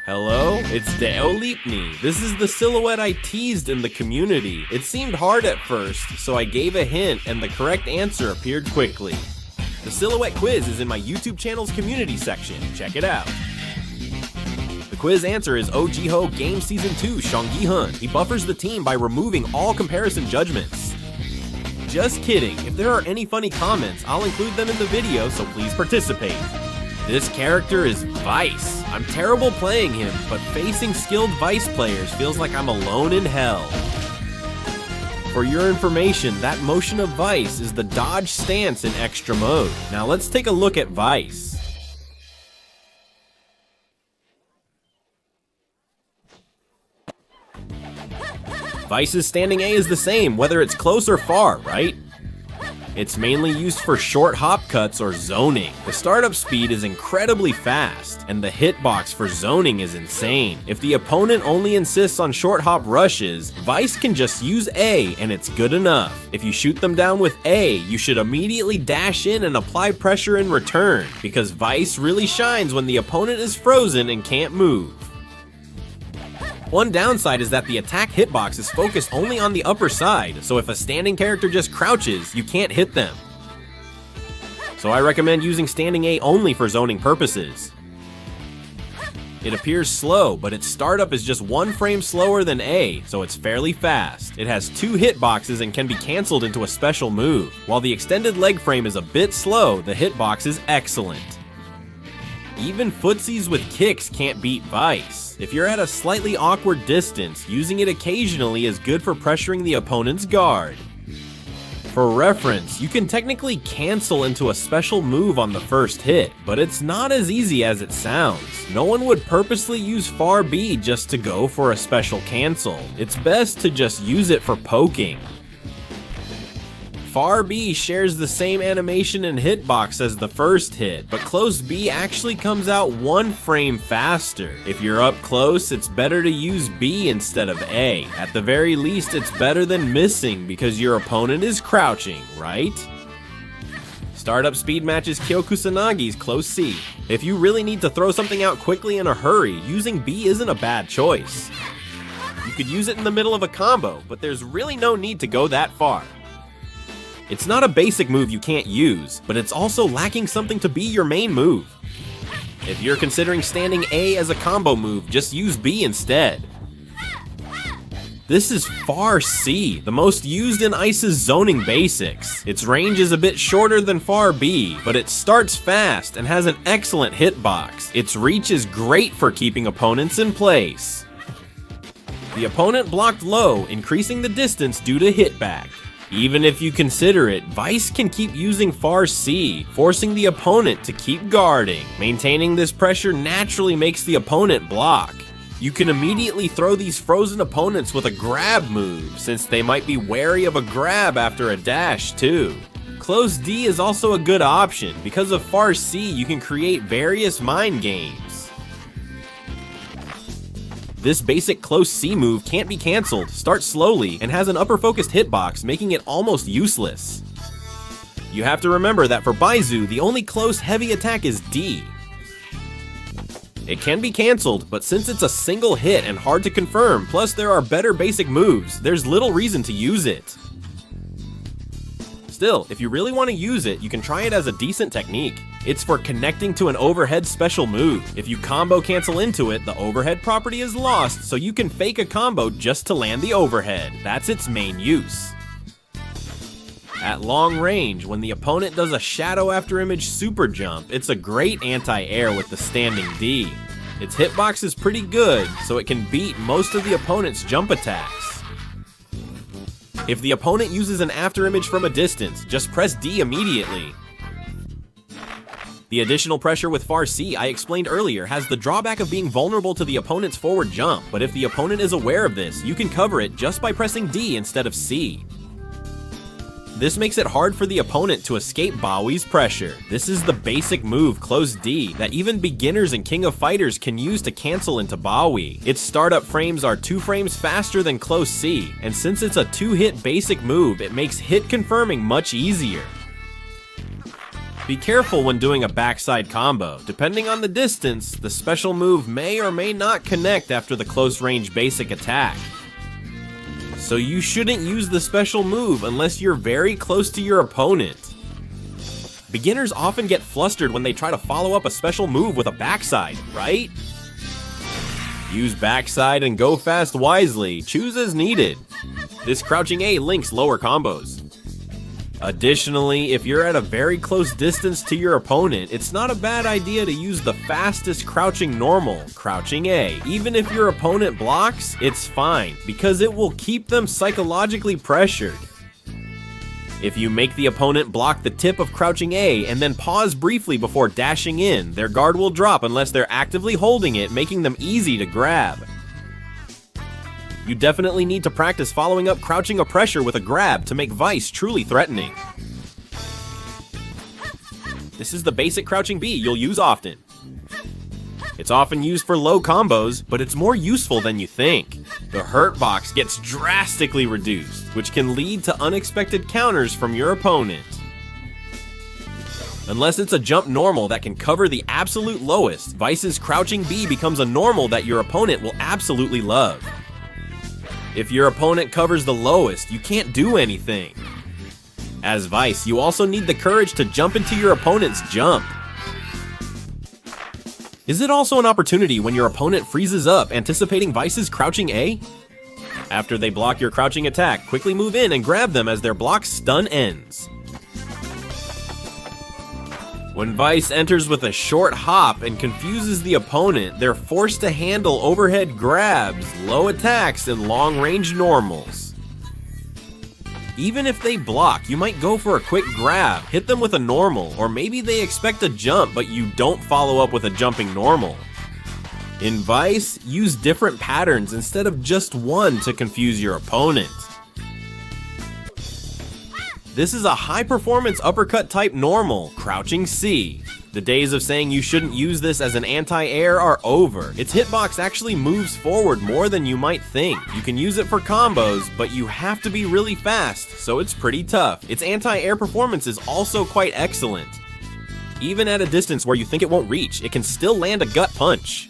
Hello? It's Deolipni. This is the silhouette I teased in the community. It seemed hard at first, so I gave a hint and the correct answer appeared quickly. The silhouette quiz is in my YouTube channel's community section. Check it out. The quiz answer is Ojiho Game Season 2 Shongi-hun. He buffers the team by removing all comparison judgments. Just kidding. If there are any funny comments, I'll include them in the video, so please participate. This character is Vice. I'm terrible playing him, but facing skilled Vice players feels like I'm alone in hell. For your information, that motion of Vice is the dodge stance in extra mode. Now let's take a look at Vice. Vice's standing A is the same, whether it's close or far, right? It's mainly used for short hop cuts or zoning. The startup speed is incredibly fast, and the hitbox for zoning is insane. If the opponent only insists on short hop rushes, Vice can just use A and it's good enough. If you shoot them down with A, you should immediately dash in and apply pressure in return, because Vice really shines when the opponent is frozen and can't move. One downside is that the attack hitbox is focused only on the upper side, so if a standing character just crouches, you can't hit them. So I recommend using standing A only for zoning purposes. It appears slow, but its startup is just 1 frame slower than A, so it's fairly fast. It has 2 hitboxes and can be cancelled into a special move. While the extended leg frame is a bit slow, the hitbox is excellent. Even footsies with kicks can't beat Vice. If you're at a slightly awkward distance, using it occasionally is good for pressuring the opponent's guard. For reference, you can technically cancel into a special move on the first hit, but it's not as easy as it sounds. No one would purposely use far B just to go for a special cancel. It's best to just use it for poking. Far B shares the same animation and hitbox as the first hit, but close B actually comes out 1 frame faster. If you're up close, it's better to use B instead of A. At the very least, it's better than missing because your opponent is crouching, right? Startup speed matches Kyokusanagi's close C. If you really need to throw something out quickly in a hurry, using B isn't a bad choice. You could use it in the middle of a combo, but there's really no need to go that far. It's not a basic move you can't use, but it's also lacking something to be your main move. If you're considering standing A as a combo move, just use B instead. This is Far C, the most used in Ice's zoning basics. Its range is a bit shorter than Far B, but it starts fast and has an excellent hitbox. Its reach is great for keeping opponents in place. The opponent blocked low, increasing the distance due to hitback. Even if you consider it, Vice can keep using Far C, forcing the opponent to keep guarding. Maintaining this pressure naturally makes the opponent block. You can immediately throw these frozen opponents with a grab move, since they might be wary of a grab after a dash too. Close D is also a good option. Because of Far C, you can create various mind games. This basic close C move can't be cancelled, starts slowly, and has an upper focused hitbox, making it almost useless. You have to remember that for Baizu, the only close heavy attack is D. It can be cancelled, but since it's a single hit and hard to confirm, plus there are better basic moves, there's little reason to use it. Still, if you really want to use it, you can try it as a decent technique. It's for connecting to an overhead special move. If you combo cancel into it, the overhead property is lost, so you can fake a combo just to land the overhead. That's its main use. At long range, when the opponent does a shadow after image super jump, it's a great anti-air with the standing D. Its hitbox is pretty good, so it can beat most of the opponent's jump attacks. If the opponent uses an after image from a distance, just press D immediately. The additional pressure with Far C I explained earlier has the drawback of being vulnerable to the opponent's forward jump, but if the opponent is aware of this, you can cover it just by pressing D instead of C. This makes it hard for the opponent to escape Baoi's pressure. This is the basic move, Close D, that even beginners and King of Fighters can use to cancel into Baoi. Its startup frames are 2 frames faster than Close C, and since it's a 2-hit basic move, it makes hit confirming much easier. Be careful when doing a backside combo. Depending on the distance, the special move may or may not connect after the close range basic attack. So you shouldn't use the special move unless you're very close to your opponent. Beginners often get flustered when they try to follow up a special move with a backside, right? Use backside and go fast wisely. Choose as needed. This crouching A links lower combos. Additionally, if you're at a very close distance to your opponent, it's not a bad idea to use the fastest crouching normal, crouching A. Even if your opponent blocks, it's fine, because it will keep them psychologically pressured. If you make the opponent block the tip of crouching A and then pause briefly before dashing in, their guard will drop unless they're actively holding it, making them easy to grab. You definitely need to practice following up crouching a pressure with a grab to make Vice truly threatening. This is the basic crouching B you'll use often. It's often used for low combos, but it's more useful than you think. The hurt box gets drastically reduced, which can lead to unexpected counters from your opponent. Unless it's a jump normal that can cover the absolute lowest, Vice's crouching B becomes a normal that your opponent will absolutely love. If your opponent covers the lowest, you can't do anything. As Vice, you also need the courage to jump into your opponent's jump. Is it also an opportunity when your opponent freezes up, anticipating Vice's crouching A? After they block your crouching attack, quickly move in and grab them as their block stun ends. When Vice enters with a short hop and confuses the opponent, they're forced to handle overhead grabs, low attacks, and long-range normals. Even if they block, you might go for a quick grab, hit them with a normal, or maybe they expect a jump but you don't follow up with a jumping normal. In Vice, use different patterns instead of just one to confuse your opponent. This is a high-performance uppercut type normal, crouching C. The days of saying you shouldn't use this as an anti-air are over. Its hitbox actually moves forward more than you might think. You can use it for combos, but you have to be really fast, so it's pretty tough. Its anti-air performance is also quite excellent. Even at a distance where you think it won't reach, it can still land a gut punch.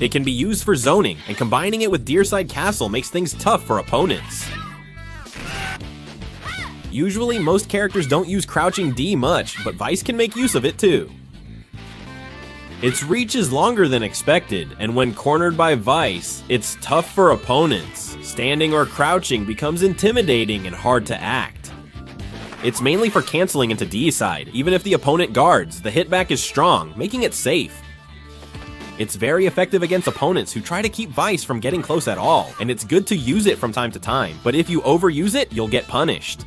It can be used for zoning, and combining it with Deerside Castle makes things tough for opponents. Usually, most characters don't use crouching D much, but Vice can make use of it too. Its reach is longer than expected, and when cornered by Vice, it's tough for opponents. Standing or crouching becomes intimidating and hard to act. It's mainly for canceling into D side. Even if the opponent guards, the hitback is strong, making it safe. It's very effective against opponents who try to keep Vice from getting close at all, and it's good to use it from time to time, but if you overuse it, you'll get punished.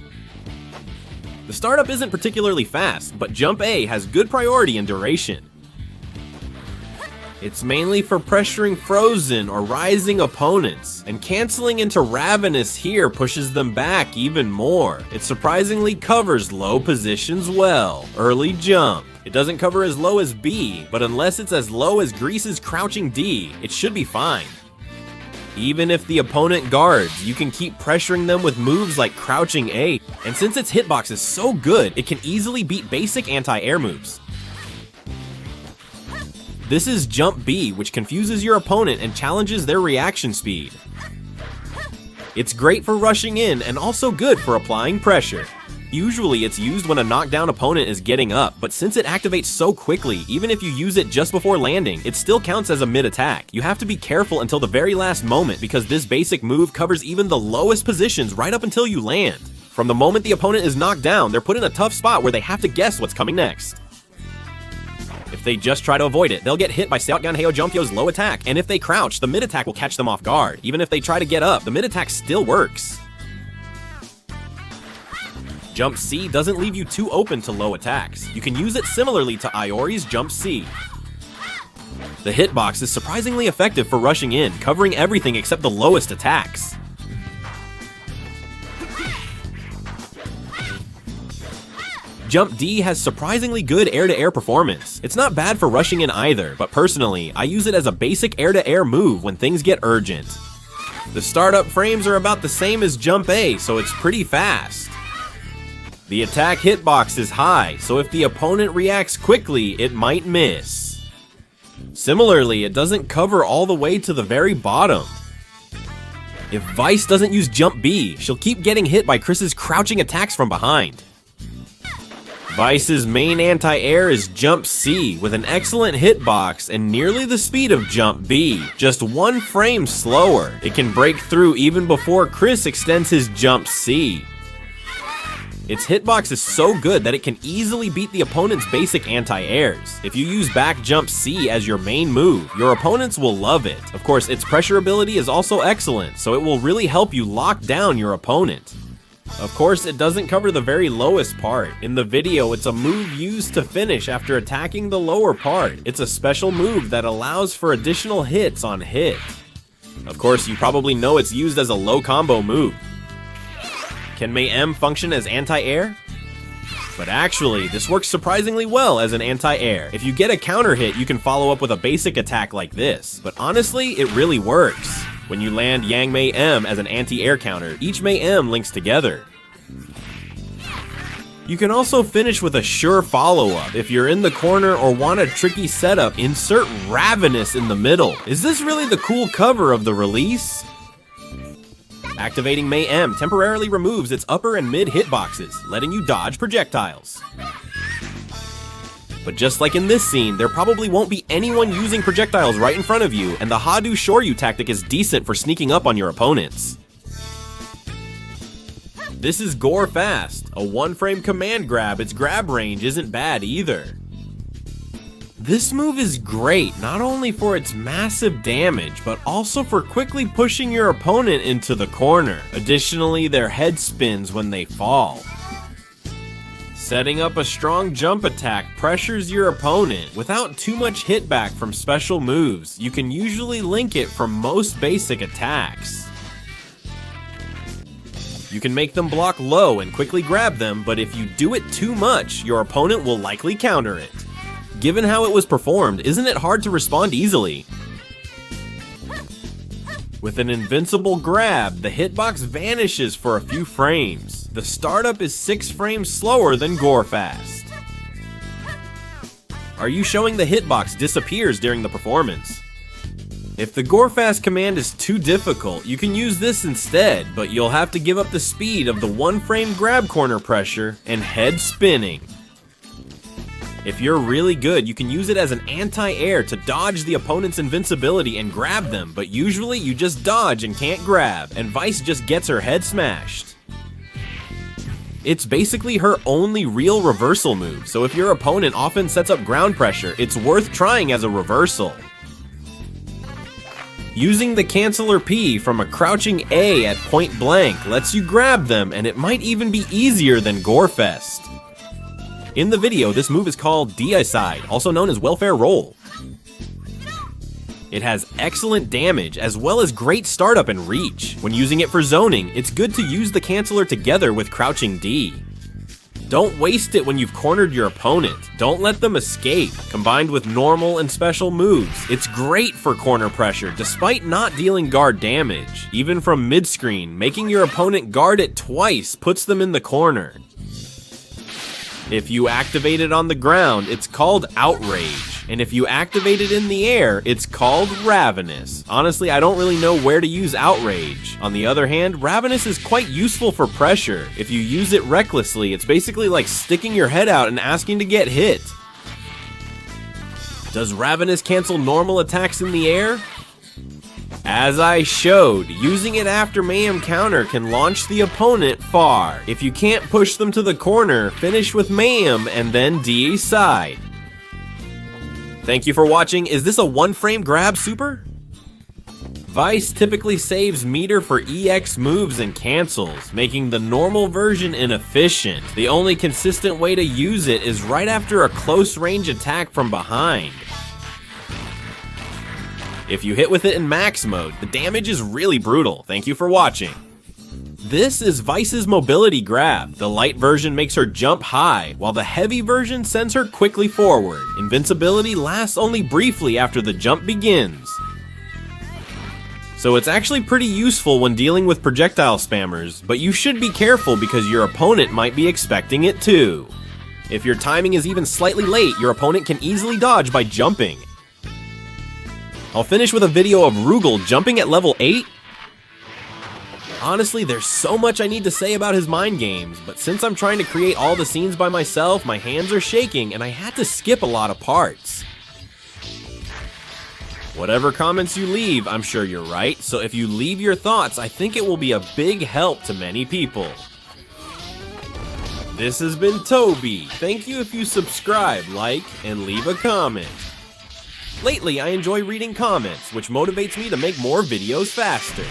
The startup isn't particularly fast, but Jump A has good priority and duration. It's mainly for pressuring frozen or rising opponents, and canceling into Ravenous here pushes them back even more. It surprisingly covers low positions well. Early jump. It doesn't cover as low as B, but unless it's as low as Grease's crouching D, it should be fine. Even if the opponent guards, you can keep pressuring them with moves like crouching A, and since its hitbox is so good, it can easily beat basic anti-air moves. This is Jump B, which confuses your opponent and challenges their reaction speed. It's great for rushing in and also good for applying pressure. Usually it's used when a knockdown opponent is getting up, but since it activates so quickly, even if you use it just before landing, it still counts as a mid-attack. You have to be careful until the very last moment because this basic move covers even the lowest positions right up until you land. From the moment the opponent is knocked down, they're put in a tough spot where they have to guess what's coming next. If they just try to avoid it, they'll get hit by Seotgan Heojumpyo's low attack, and if they crouch, the mid-attack will catch them off guard. Even if they try to get up, the mid-attack still works. Jump C doesn't leave you too open to low attacks. You can use it similarly to Iori's Jump C. The hitbox is surprisingly effective for rushing in, covering everything except the lowest attacks. Jump D has surprisingly good air-to-air performance. It's not bad for rushing in either, but personally, I use it as a basic air-to-air move when things get urgent. The startup frames are about the same as Jump A, so it's pretty fast. The attack hitbox is high, so if the opponent reacts quickly, it might miss. Similarly, it doesn't cover all the way to the very bottom. If Vice doesn't use Jump B, she'll keep getting hit by Chris's crouching attacks from behind. Vice's main anti-air is Jump C, with an excellent hitbox and nearly the speed of Jump B, just 1 frame slower. It can break through even before Chris extends his Jump C. Its hitbox is so good that it can easily beat the opponent's basic anti-airs. If you use back Jump C as your main move, your opponents will love it. Of course, its pressure ability is also excellent, so it will really help you lock down your opponent. Of course, it doesn't cover the very lowest part. In the video, it's a move used to finish after attacking the lower part. It's a special move that allows for additional hits on hit. Of course, you probably know it's used as a low combo move. Can May M function as anti-air? But actually, this works surprisingly well as an anti-air. If you get a counter hit, you can follow up with a basic attack like this. But honestly, it really works. When you land Yang May M as an anti-air counter, each May M links together. You can also finish with a sure follow-up. If you're in the corner or want a tricky setup, insert Ravenous in the middle. Is this really the cool cover of the release? Activating May M temporarily removes its upper and mid hitboxes, letting you dodge projectiles. But just like in this scene, there probably won't be anyone using projectiles right in front of you, and the Hadu Shoryu tactic is decent for sneaking up on your opponents. This is Gore Fast, a 1-frame command grab. Its grab range isn't bad either. This move is great, not only for its massive damage, but also for quickly pushing your opponent into the corner. Additionally, their head spins when they fall. Setting up a strong jump attack pressures your opponent. Without too much hitback from special moves, you can usually link it from most basic attacks. You can make them block low and quickly grab them, but if you do it too much, your opponent will likely counter it. Given how it was performed, isn't it hard to respond easily? With an invincible grab, the hitbox vanishes for a few frames. The startup is 6 frames slower than Gore Fast. Are you showing the hitbox disappears during the performance? If the Gore Fast command is too difficult, you can use this instead, but you'll have to give up the speed of the 1-frame grab corner pressure and head spinning. If you're really good, you can use it as an anti-air to dodge the opponent's invincibility and grab them, but usually you just dodge and can't grab, and Vice just gets her head smashed. It's basically her only real reversal move, so if your opponent often sets up ground pressure, it's worth trying as a reversal. Using the Canceller P from a crouching A at point blank lets you grab them, and it might even be easier than Gorefest. In the video, this move is called Deicide, also known as Welfare Roll. It has excellent damage, as well as great startup and reach. When using it for zoning, it's good to use the Canceller together with Crouching D. Don't waste it when you've cornered your opponent. Don't let them escape. Combined with normal and special moves, it's great for corner pressure, despite not dealing guard damage. Even from mid-screen, making your opponent guard it twice puts them in the corner. If you activate it on the ground, it's called Outrage, and if you activate it in the air, it's called Ravenous. Honestly, I don't really know where to use Outrage. On the other hand, Ravenous is quite useful for pressure. If you use it recklessly, it's basically like sticking your head out and asking to get hit. Does Ravenous cancel normal attacks in the air? As I showed, using it after Mayhem counter can launch the opponent far. If you can't push them to the corner, finish with Mayhem and then Deicide. Thank you for watching. Is this a 1-frame grab super? Vice typically saves meter for EX moves and cancels, making the normal version inefficient. The only consistent way to use it is right after a close range attack from behind. If you hit with it in max mode, the damage is really brutal. Thank you for watching. This is Vice's mobility grab. The light version makes her jump high, while the heavy version sends her quickly forward. Invincibility lasts only briefly after the jump begins. So it's actually pretty useful when dealing with projectile spammers, but you should be careful because your opponent might be expecting it too. If your timing is even slightly late, your opponent can easily dodge by jumping. I'll finish with a video of Rugal jumping at level 8. Honestly, there's so much I need to say about his mind games, but since I'm trying to create all the scenes by myself, my hands are shaking and I had to skip a lot of parts. Whatever comments you leave, I'm sure you're right, so if you leave your thoughts, I think it will be a big help to many people. This has been Toby. Thank you if you subscribe, like, and leave a comment. Lately, I enjoy reading comments, which motivates me to make more videos faster.